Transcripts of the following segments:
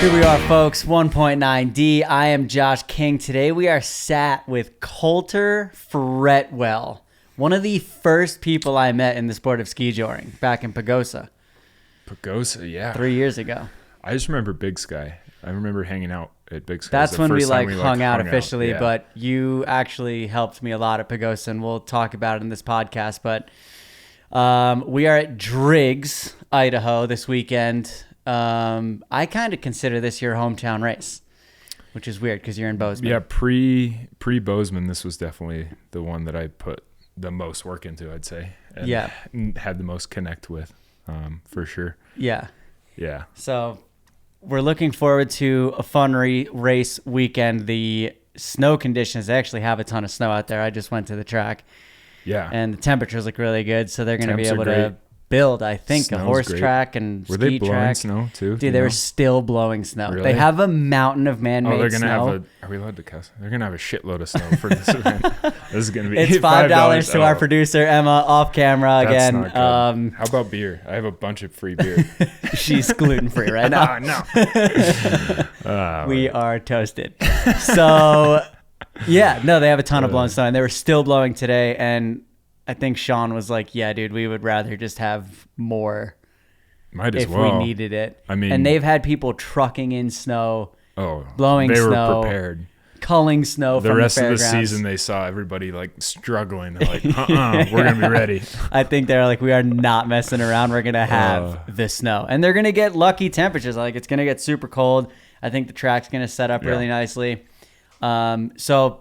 Here we are, folks. 1.9D. I am Josh King. Today we are sat with Colter Fretwell, one of the first people I met in the sport of skijoring back in Pagosa. Pagosa, yeah. 3 years ago. I just remember Big Sky. I remember hanging out at Big Sky. That's when we hung out officially, yeah. But you actually helped me a lot at Pagosa, and we'll talk about it in this podcast. But we are at Driggs, Idaho this weekend. I kind of consider this your hometown race, which is weird because you're in Bozeman. Yeah, pre Bozeman, this was definitely the one that I put the most work into, I'd say. And had the most connect with, for sure. Yeah. Yeah. So we're looking forward to a fun race weekend. The snow conditions, they actually have a ton of snow out there. I just went to the track. Yeah. And the temperatures look really good, so they're going to be Temps are able great. to build, I think, Snow's a horse great. track and Were ski they blowing track. snow too? Dude, they were still blowing snow. Really? They have a mountain of man-made they're gonna snow. have are we allowed to cuss? They're gonna have a shitload of snow for this event. This is gonna be It's $5 to our producer Emma off camera That's again. not good. How about beer? I have a bunch of free beer. She's gluten-free right now. No. We are toasted. So, yeah, no, they have a ton of blowing snow, and they were still blowing today. And I think Sean was like, "Yeah, dude, we would rather just have more Might as if well. we needed it." I mean, and they've had people trucking in snow, blowing they snow. were prepared, culling snow. The from rest the of the fairgrounds. season, they saw everybody like struggling. They're like, we're gonna be ready. I think they're like, we are not messing around. We're gonna have the snow, and they're gonna get lucky temperatures. Like, it's gonna get super cold. I think the track's gonna set up really nicely. So,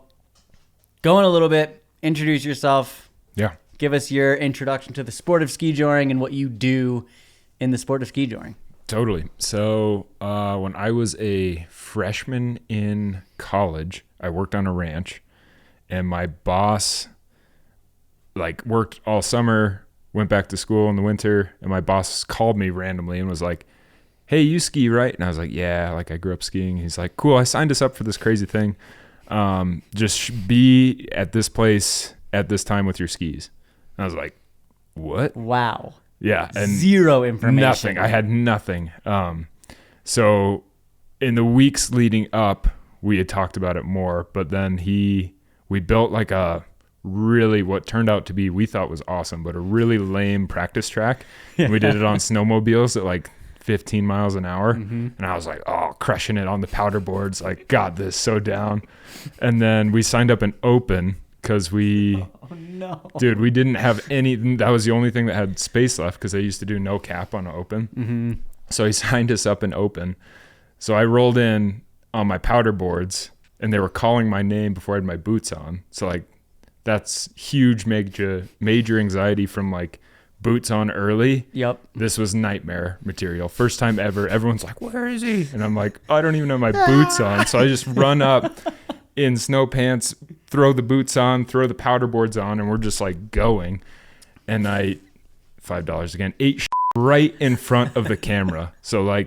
going a little bit, introduce yourself. Yeah. Give us your introduction to the sport of skijoring and what you do in the sport of skijoring. Totally. So when I was a freshman in college, I worked on a ranch, and my boss worked all summer, went back to school in the winter, and my boss called me randomly and was like, "Hey, you ski, right?" And I was like, "Yeah, I grew up skiing." He's like, "Cool, I signed us up for this crazy thing. Just be at this place at this time with your skis." And I was like, "What?" Wow. Yeah. And zero information. Nothing. I had nothing. So in the weeks leading up, we had talked about it more, but then we built a really, what turned out to be, we thought was awesome, but a really lame practice track. And we did it on snowmobiles at 15 miles an hour. Mm-hmm. And I was like, crushing it on the powder boards. Got this so down. And then we signed up an open because dude, we didn't have any. That was the only thing that had space left because they used to do no cap on an open. Mm-hmm. So he signed us up in open. So I rolled in on my powder boards, and they were calling my name before I had my boots on. So that's huge major anxiety from boots on early. Yep. This was nightmare material. First time ever. Everyone's like, "Where is he?" And I'm like, "I don't even have my boots on." So I just run up in snow pants, throw the boots on, throw the powder boards on, and we're just going. And I, $5 again, ate right in front of the camera. So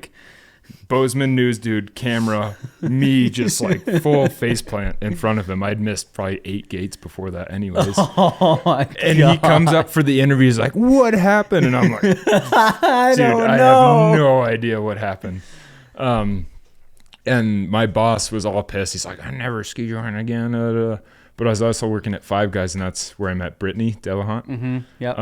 Bozeman News dude, camera, me just full face plant in front of him. I'd missed probably 8 gates before that anyways. Oh my God. And he comes up for the interview. He's like, "What happened?" And I'm like, I "Dude, don't I know. have no idea what happened." And my boss was all pissed. He's like, "I never ski joring again." But I was also working at Five Guys, and that's where I met Brittany Delahant. Mm-hmm. Yep.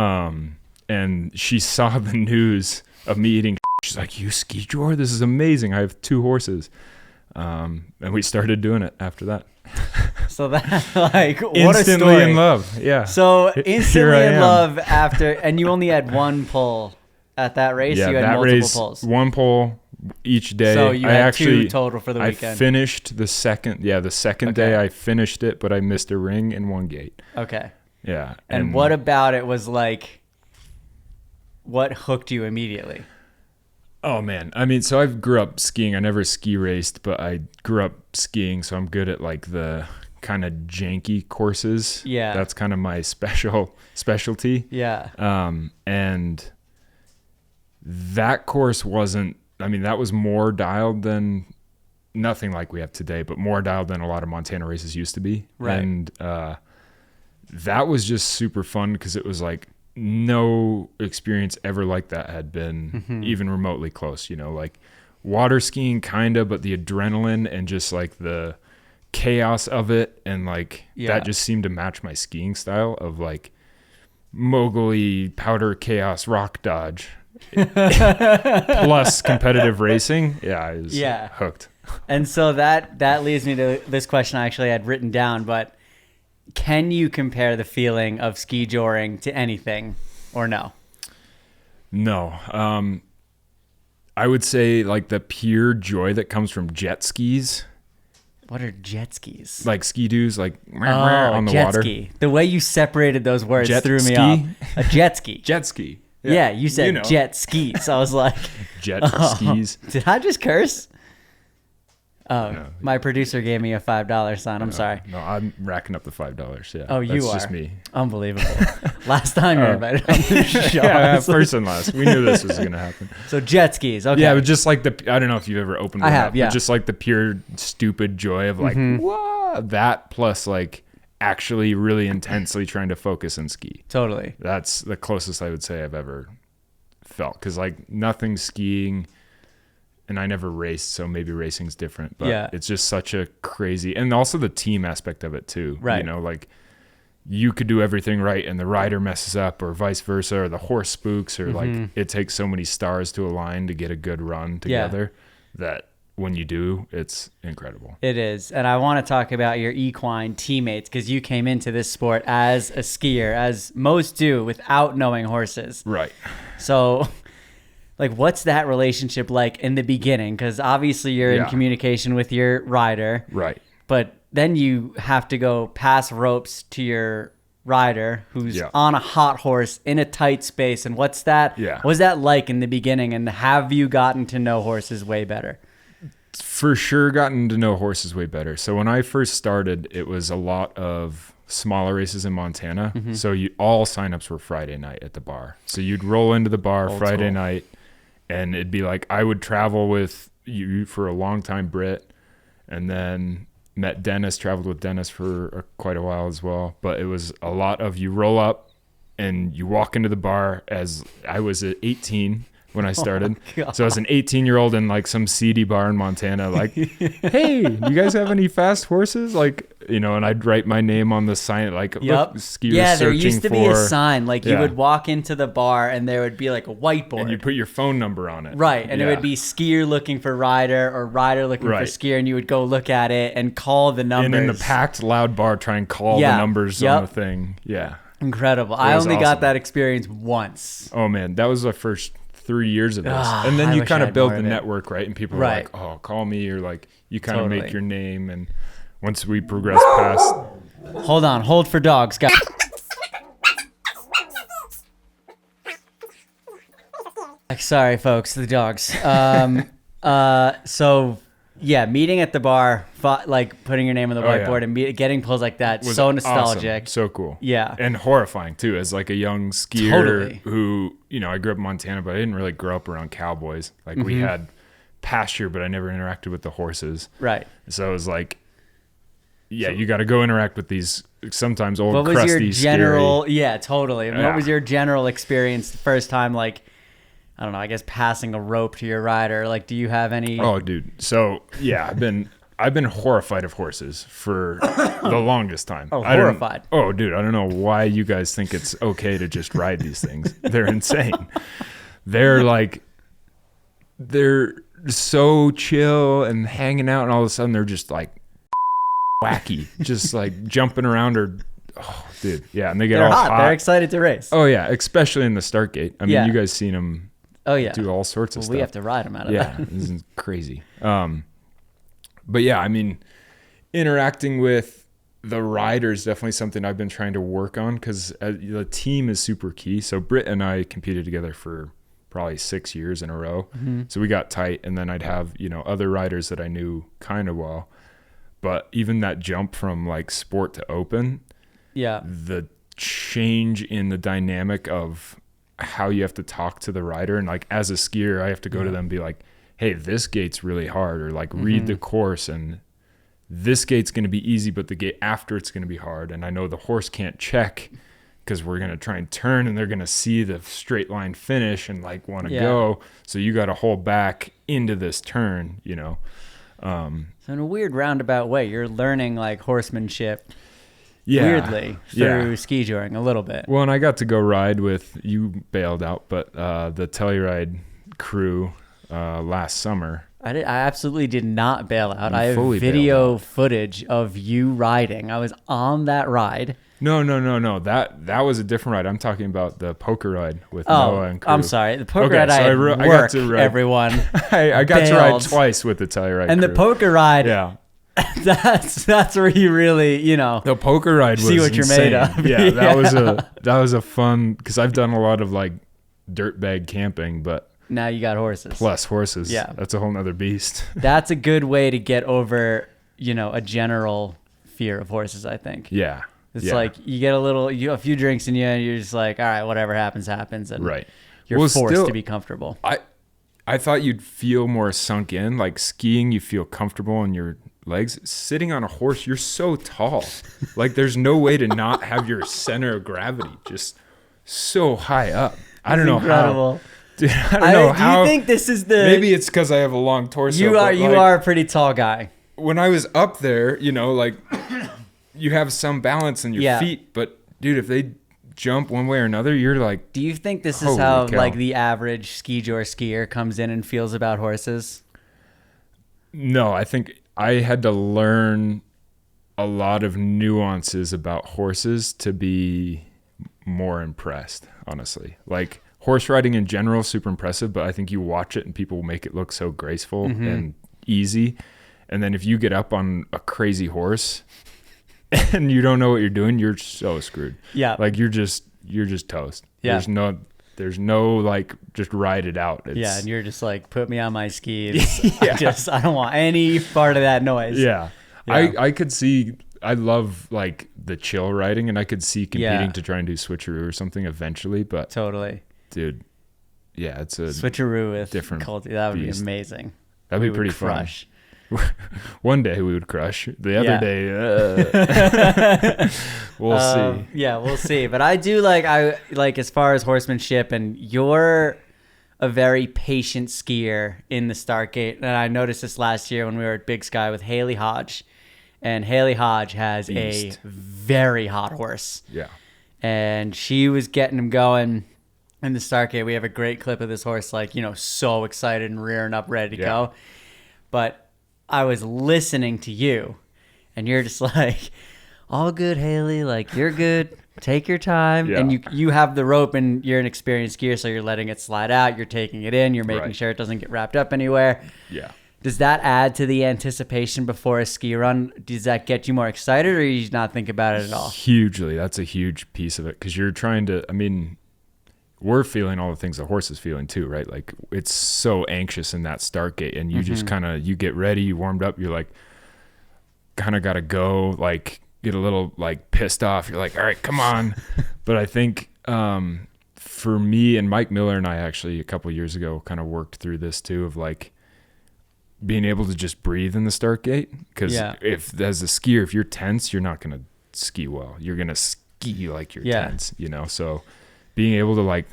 And she saw the news of me eating. She's like, "You ski jor? This is amazing. I have 2 horses." And we started doing it after that. So that what instantly a story. in love. Yeah. So Here instantly I in am. love after, and you only had one pull at that race. Yeah, You had that multiple race, pulls. 1 pull each day. So you I had actually, 2 total for the weekend. I finished the second day I finished it, but I missed a ring in 1 gate. Okay. Yeah. And what about it was what hooked you immediately? Oh man. I mean, so I grew up skiing. I never ski raced, but I grew up skiing, so I'm good at the kind of janky courses. Yeah. That's kind of my specialty. Yeah. And that course that was more dialed than, nothing like we have today, but more dialed than a lot of Montana races used to be. Right. And that was just super fun because it was no experience ever like that had been even remotely close. water skiing kinda, but the adrenaline and just like the chaos of it, and like that just seemed to match my skiing style of like mogul powder chaos rock dodge plus competitive racing. Yeah, I was hooked. And so that leads me to this question I actually had written down, but can you compare the feeling of skijoring to anything or no? No. I would say like the pure joy that comes from jet skis. What are jet skis? Like ski-doos, like on the jet water. Ski. The way you separated those words Jet threw me ski? off. A jet ski. Jet ski. Yeah, you said jet skis. I was like, jet skis. Did I just curse? Oh, No. my producer gave me a $5 sign. I'm sorry. No, I'm racking up the $5. Yeah. Oh, you That's are. just me. Unbelievable. Last time you're invited on the show. Yeah, first and last. We knew this was going to happen. So jet skis. Okay. Yeah, but just like I don't know if you've ever opened one I have, up, yeah. but just like the pure stupid joy of like, whoa, that plus like actually really intensely trying to focus and ski. Totally. That's the closest I would say I've ever felt. Because like nothing skiing, and I never raced, so maybe racing's different. But it's just such a crazy, and also the team aspect of it too. Right. You know, like you could do everything right and the rider messes up, or vice versa, or the horse spooks, or like it takes so many stars to align to get a good run together that when you do, it's incredible. It is. And I want to talk about your equine teammates, because you came into this sport as a skier, as most do, without knowing horses. Right. So like, what's that relationship like in the beginning? Because obviously you're in communication with your rider. Right. But then you have to go pass ropes to your rider who's on a hot horse in a tight space. And what's that? Yeah. What's that like in the beginning? And have you gotten to know horses way better? For sure gotten to know horses way better. So when I first started, it was a lot of smaller races in Montana. So all signups were Friday night at the bar. So you'd roll into the bar Friday night, and it'd be like I would travel with you for a long time, Britt, and then met Dennis, traveled with Dennis for quite a while as well. But it was a lot of you roll up and you walk into the bar. As I was at 18 when I started. So I was an 18-year-old in like some seedy bar in Montana, like, hey, you guys have any fast horses? Like, you know, and I'd write my name on the sign, like, look, skiers there searching used to be a sign, like you would walk into the bar and there would be like a whiteboard. And you put your phone number on it. Right, and it would be skier looking for rider or rider looking for skier, and you would go look at it and call the numbers. And in the packed, loud bar, try and call the numbers on the thing. Yeah. Incredible. I only got that experience once. Oh, man, that was the first 3 years of this. And then you kind of build the network, right? And people are like, oh, call me, or like you kind of make your name. And once we progress past. Hold for dogs, guys. Sorry, folks, the dogs. So yeah, meeting at the bar, like putting your name on the whiteboard and getting pulls like that, was so nostalgic. Awesome. So cool. Yeah. And horrifying too, as like a young skier who, you know, I grew up in Montana, but I didn't really grow up around cowboys. Like we had pasture, but I never interacted with the horses. Right. So it was like, you got to go interact with these sometimes old, crusty, what was your general, scary. Yeah, totally. I mean, what was your general experience the first time, like, I don't know, I guess passing a rope to your rider? Like, do you have any? Oh, dude. So yeah, I've been horrified of horses for the longest time. Oh, horrified. Oh, dude, I don't know why you guys think it's okay to just ride these things. They're insane. They're so chill and hanging out, and all of a sudden they're just like wacky, just like jumping around dude. Yeah, and they're all hot. They're excited to race. Oh yeah, especially in the start gate. I mean, you guys seen them. Oh yeah, do all sorts of stuff. We have to ride them out of that. Yeah, this is crazy. But yeah, I mean, interacting with the rider is definitely something I've been trying to work on, because the team is super key. So Britt and I competed together for probably 6 years in a row. So we got tight, and then I'd have, you know, other riders that I knew kind of well. But even that jump from like sport to open, the change in the dynamic of how you have to talk to the rider, and like as a skier, I have to go to them and be like, hey, this gate's really hard, or like read the course, and this gate's going to be easy, but the gate after it's going to be hard. And I know the horse can't check because we're going to try and turn and they're going to see the straight line finish and like want to go. So you got to hold back into this turn, you know. So in a weird roundabout way, you're learning like horsemanship weirdly through skijoring a little bit. Well, and I got to go ride with, you bailed out, but the Telluride crew last summer. I absolutely did not bail out. I have video footage of you riding. I was on that ride. No. That was a different ride. I'm talking about the poker ride with Noah and crew. I'm sorry. The poker ride, I got to ride. Everyone. I got to ride twice with the Telluride and crew. The poker ride, that's where you really, you know, the poker ride was see what insane. You're made of. Yeah, that was a fun, because I've done a lot of like dirtbag camping, but now you got horses. Plus horses. Yeah. That's a whole nother beast. That's a good way to get over, you know, a general fear of horses, I think. Yeah. It's like you get a few drinks in you and you're just like, all right, whatever happens, happens. And you're forced to be comfortable. I thought you'd feel more sunk in. Like skiing, you feel comfortable in your legs. Sitting on a horse, you're so tall. Like there's no way to not have your center of gravity just so high up. I don't know how. Dude, I don't know how. Do you think this is maybe it's because I have a long torso. You are a pretty tall guy. When I was up there, you know, like you have some balance in your feet, but dude, if they jump one way or another, you're like. Do you think this is how like the average skier comes in and feels about horses? No, I think I had to learn a lot of nuances about horses to be more impressed, honestly. Like horse riding in general, super impressive, but I think you watch it and people make it look so graceful and easy. And then if you get up on a crazy horse and you don't know what you're doing, you're so screwed. Yeah. Like you're just toast. Yeah. There's no like just ride it out. And you're just like, put me on my skis. I don't want any part of that noise. Yeah. I could see, I love like the chill riding, and I could see competing to try and do switcheroo or something eventually, but totally. Dude, yeah, it's a switcheroo with different Colter. That would be amazing. That'd be pretty fun. One day we would crush. The other day, we'll see. Yeah, we'll see. But I do like as far as horsemanship, and you're a very patient skier in the start gate. And I noticed this last year when we were at Big Sky with Haley Hodge, and Haley Hodge has a very hot horse. Yeah, and she was getting him going. In the start gate, we have a great clip of this horse, like, you know, so excited and rearing up, ready to go. But I was listening to you, and you're just like, all good, Haley. Like, you're good. Take your time. Yeah. And you have the rope, and you're an experienced skier, so you're letting it slide out. You're taking it in. You're making sure it doesn't get wrapped up anywhere. Yeah. Does that add to the anticipation before a ski run? Does that get you more excited, or you not think about it at all? Hugely. That's a huge piece of it, because you're trying to, I mean, we're feeling all the things the horse is feeling too, right? Like it's so anxious in that start gate, and you just kind of, you get ready, you warmed up, you're like, kind of got to go, like get a little like pissed off. You're like, all right, come on. But I think for me, and Mike Miller and I actually a couple of years ago kind of worked through this too, of like being able to just breathe in the start gate. Because if as a skier, if you're tense, you're not going to ski well. You're going to ski like you're tense, you know? So being able to like,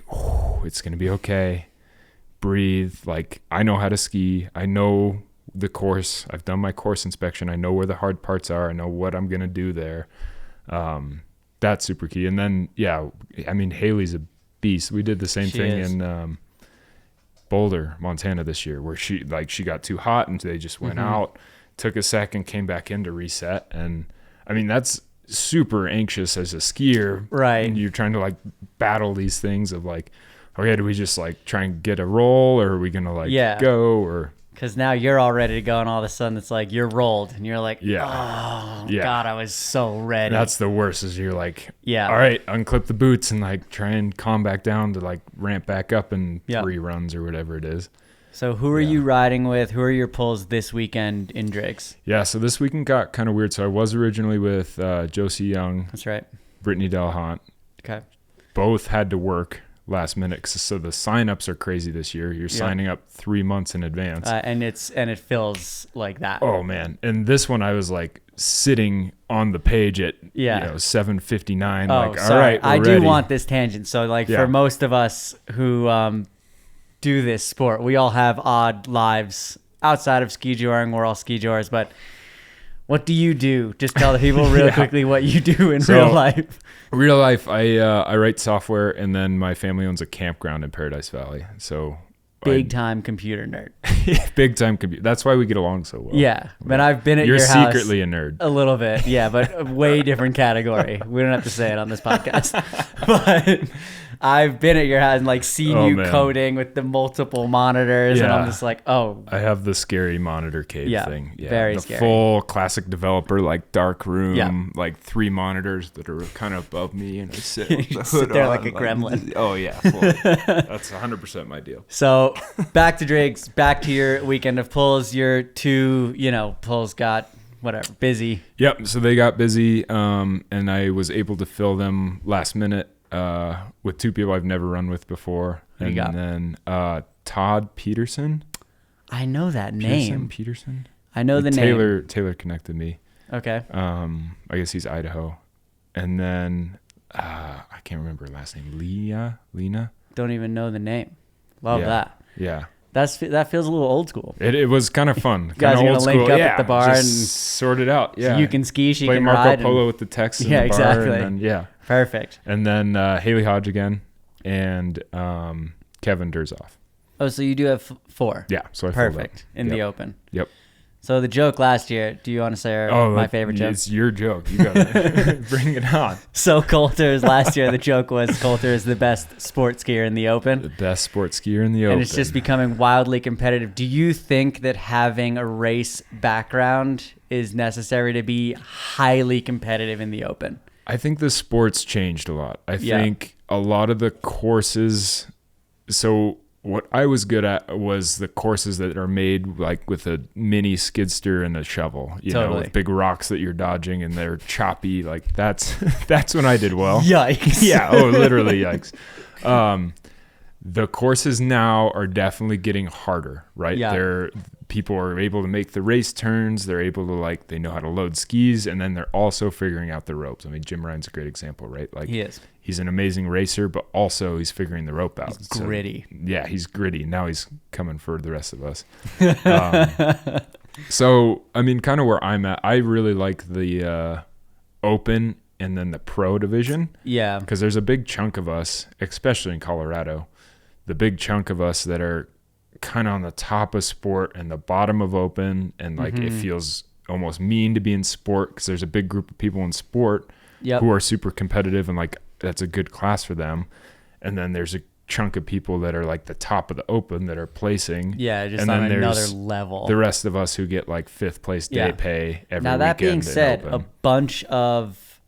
it's going to be okay, breathe. Like I know how to ski. I know the course. I've done my course inspection. I know where the hard parts are. I know what I'm going to do there. That's super key. And then, I mean, Haley's a beast. We did the same thing in Boulder, Montana this year, where she got too hot and they just went out, took a second, came back in to reset. And I mean, that's super anxious as a skier, right? And you're trying to like battle these things of like, okay, do we just like try and get a roll, or are we gonna like go, or because now you're all ready to go, and all of a sudden it's like you're rolled and you're like, God, I was so ready. That's the worst, is you're like, all right, unclip the boots and like try and calm back down to like ramp back up in 3 runs or whatever it is. So who are you riding with? Who are your pulls this weekend in Driggs? Yeah, so this weekend got kind of weird. So I was originally with Josie Young. That's right. Brittany Delhant. Okay. Both had to work last minute. So the signups are crazy this year. You're signing up 3 months in advance. And it feels like that. Oh man. And this one I was like sitting on the page at 7:59. Like, all right, I ready. do want this tangent. So like for most of us who do this sport, we all have odd lives outside of skijoring. We're all skijors, but what do you do? Just tell the people real quickly what you do in real life. Real life, I write software, and then my family owns a campground in Paradise Valley. So big time computer nerd. Big time computer. That's why we get along so well. Yeah, but I've been at You're your house. secretly a nerd. A little bit, yeah, but a way different category. We don't have to say it on this podcast. But I've been at your house and like seen you coding with the multiple monitors, and I'm just like, oh. I have the scary monitor cave thing. Yeah, very the scary. Full classic developer, like dark room, like 3 monitors that are kind of above me, and I sit with the hood sit there on, like a gremlin. Oh yeah, fully. That's 100% my deal. So back to Driggs, back to your weekend of pulls. Your 2, pulls got whatever busy. Yep. So they got busy, and I was able to fill them last minute with 2 people I've never run with before. Who you got? Then Todd Peterson. I know that name. Peterson. I know the name. Taylor connected me. Okay. I guess he's Idaho. And then I can't remember her last name. Lena. Don't even know the name. Love that. Yeah. That feels a little old school. It was kind of fun. Guys are old gonna link school. up at the bar and sort it out. Yeah. So you can ski, she play can Marco ride. Polo with the text in the bar. Exactly. And then, Perfect. And then Haley Hodge again, and Kevin Durzoff. Oh, so you do have 4. Yeah. So I perfect in the open. Yep. So the joke last year, do you want to say my favorite joke? It's your joke. You gotta bring it on. So Colter's last year, the joke was Colter is the best sport skier in the open. The best sport skier in the open. And it's just becoming wildly competitive. Do you think that having a race background is necessary to be highly competitive in the open? I think the sport's changed a lot. I think a lot of the courses, so what I was good at was the courses that are made like with a mini skidster and a shovel, you know, with big rocks that you're dodging and they're choppy. Like that's when I did well. Yikes. Yeah. Oh, literally yikes. The courses now are definitely getting harder, right? Yeah. People are able to make the race turns. They're able to they know how to load skis, and then they're also figuring out the ropes. I mean, Jim Ryan's a great example, right? Like he is. He's an amazing racer, but also he's figuring the rope out. He's gritty. Yeah, he's gritty. Now he's coming for the rest of us. So, I mean, kind of where I'm at, I really like the open and then the pro division. Yeah. Because there's a big chunk of us, especially in Colorado, the big chunk of us that are kind of on the top of sport and the bottom of open. And it feels almost mean to be in sport because there's a big group of people in sport who are super competitive and that's a good class for them. And then there's a chunk of people that are the top of the open that are placing. Yeah, just and on then another level. The rest of us who get 5th place day pay every Now that being weekend said, in a bunch of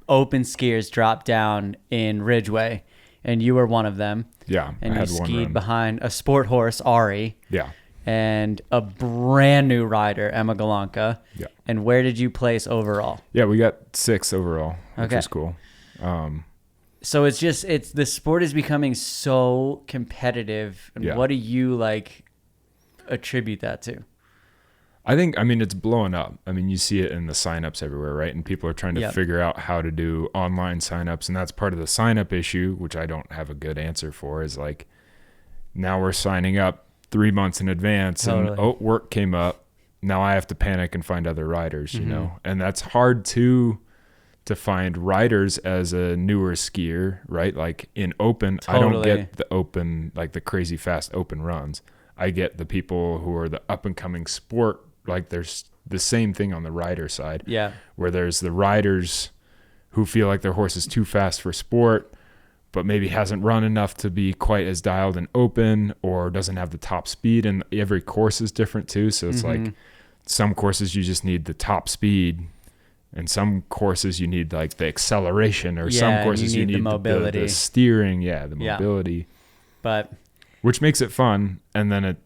open skiers dropped down in Ridgeway, and you were one of them. Yeah, and I had you one skied run. behind a sport horse, Ari. Yeah. And a brand new rider, Emma Galanka. Yeah. And where did you place overall? Yeah, we got 6th overall, which was cool. So it's the sport is becoming so competitive. And what do you attribute that to? I think, it's blowing up. You see it in the signups everywhere, right? And people are trying to figure out how to do online signups. And that's part of the signup issue, which I don't have a good answer for, is now we're signing up 3 months in advance and work came up. Now I have to panic and find other riders, you know? And that's hard to find riders as a newer skier, right? In open, I don't get the open, the crazy fast open runs. I get the people who are the up and coming sport. There's the same thing on the rider side. Yeah. Where there's the riders who feel like their horse is too fast for sport, but maybe hasn't run enough to be quite as dialed in open or doesn't have the top speed. And every course is different too. So it's some courses you just need the top speed. And some courses you need the acceleration, or some courses you need the mobility, the steering, the mobility. But which makes it fun, and then it,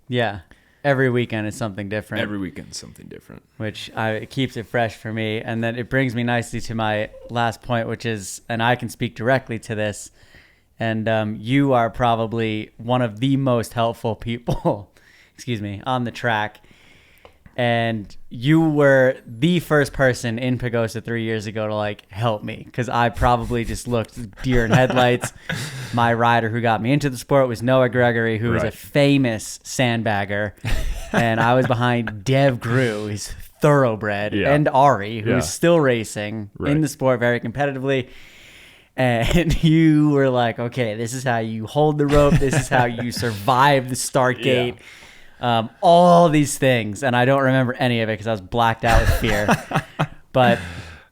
yeah, every weekend is something different. Every weekend is something different, which it keeps it fresh for me. And then it brings me nicely to my last point, which is, and I can speak directly to this, And you are probably one of the most helpful people, on the track. And you were the first person in Pagosa 3 years ago to like help me, because I probably just looked deer in headlights. My rider who got me into the sport was Noah Gregory, who is a famous sandbagger. And I was behind Dev Grew, he's thoroughbred, and Ari, who is still racing in the sport very competitively. And you were like, okay, this is how you hold the rope. This is how you survive the start gate. All these things. And I don't remember any of it because I was blacked out with fear. But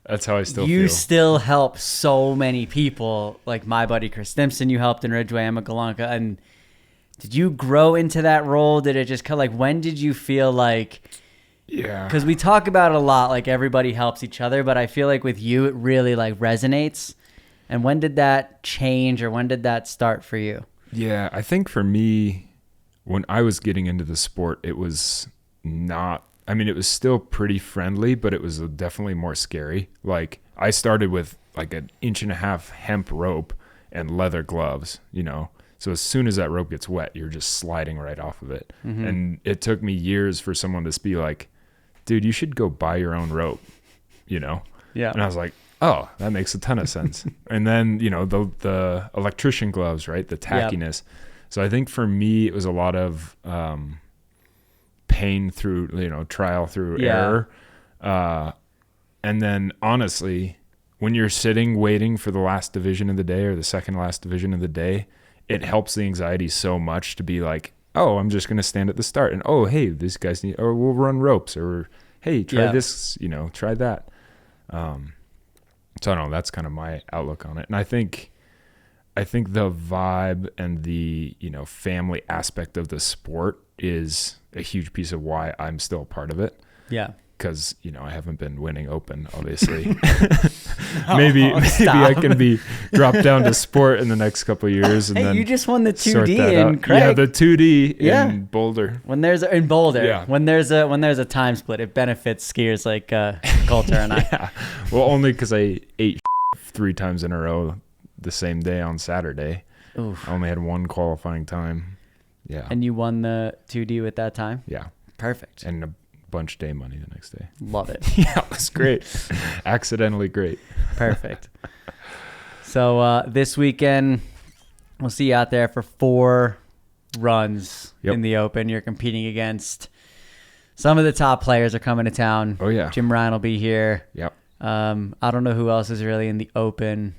that's how I still feel. You still help so many people. Like my buddy Chris Stimson, you helped in Ridgeway, Emma Galanka. And did you grow into that role? Did it just kind of like, when did you feel like... Yeah. Because we talk about it a lot, like everybody helps each other. But I feel like with you, it really like resonates. And when did that change, or when did that start for you? Yeah, I think for me, when I was getting into the sport, it was not, I mean, it was still pretty friendly, but it was definitely more scary. Like I started with like 1.5 inch hemp rope and leather gloves, you know? So as soon as that rope gets wet, you're just sliding right off of it. Mm-hmm. And it took me years for someone to be like, dude, you should go buy your own rope, you know? Yeah. And I was like, oh, that makes a ton of sense. And then, you know, the electrician gloves, right? The tackiness. Yep. So I think for me, it was a lot of pain through, you know, trial through error. And then honestly, when you're sitting waiting for the last division of the day or the second last division of the day, it helps the anxiety so much to be like, oh, I'm just going to stand at the start. And, oh, hey, these guys need, or we'll run ropes, or, hey, try this, you know, try that. So I don't know, that's kind of my outlook on it. And I think the vibe and the, you know, family aspect of the sport is a huge piece of why I'm still a part of it. Yeah. Because, you know, I haven't been winning open, obviously. maybe I can be dropped down to sport in the next couple of years. And then you just won the 2D in Craig. Yeah, the 2D in Boulder. When there's when there's a time split, it benefits skiers like Colter and I. Yeah. Well, only because I ate 3 times in a row the same day on Saturday. Oof. I only had one qualifying time. Yeah. And you won the 2D with that time? Yeah. Perfect. And a bunch day money the next day. Love it. Yeah, it was great. Accidentally great. Perfect. So this weekend, we'll see you out there for 4 runs in the Open. You're competing against some of the top players are coming to town. Oh, yeah. Jim Ryan will be here. Yep. I don't know who else is really in the Open.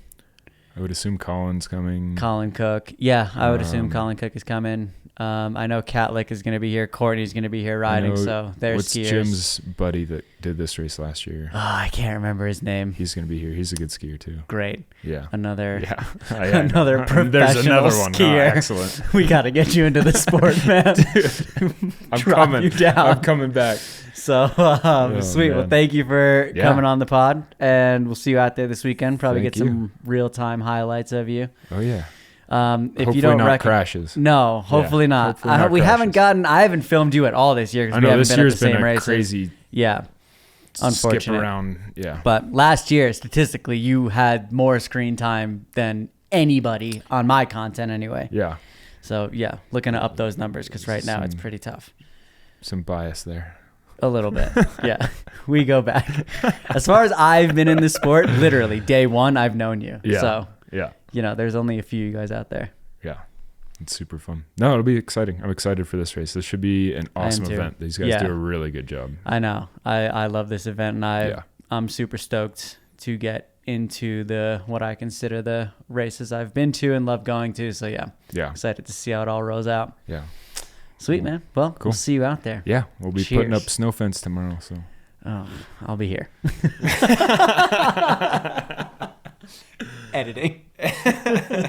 I would assume Colin's coming. Colin Cook. Yeah, I would assume Colin Cook is coming. I know Catlick is going to be here. Courtney's going to be here riding. So there's what's skiers. Jim's buddy that did this race last year? Oh, I can't remember his name. He's going to be here. He's a good skier too. Great. Yeah. Another another professional There's another one. skier. Oh, excellent. We got to get you into the sport, man. Dude, I'm coming. You down. I'm coming back. So sweet. Man. Well, thank you for coming on the pod, and we'll see you out there this weekend. Probably get some real-time highlights of you. Oh yeah. If hopefully you don't not crashes. No, hopefully not. We haven't gotten. I haven't filmed you at all this year because we haven't been at the same races. Crazy. Yeah. Unfortunate. Skip around. Yeah. But last year, statistically, you had more screen time than anybody on my content anyway. Yeah. So yeah, looking to up those numbers because right now it's pretty tough. Some bias there. A little bit. Yeah. We go back. As far as I've been in the sport, literally day one, I've known you. Yeah. So, yeah. You know, there's only a few guys out there. Yeah. It's super fun. No, it'll be exciting. I'm excited for this race. This should be an awesome event. These guys do a really good job. I know. I love this event, and I'm super stoked to get into what I consider the races I've been to and love going to. So yeah. Excited to see how it all rolls out. Yeah. Sweet, man. Well, we'll see you out there. Yeah, we'll be putting up snow fence tomorrow. So. Oh, I'll be here.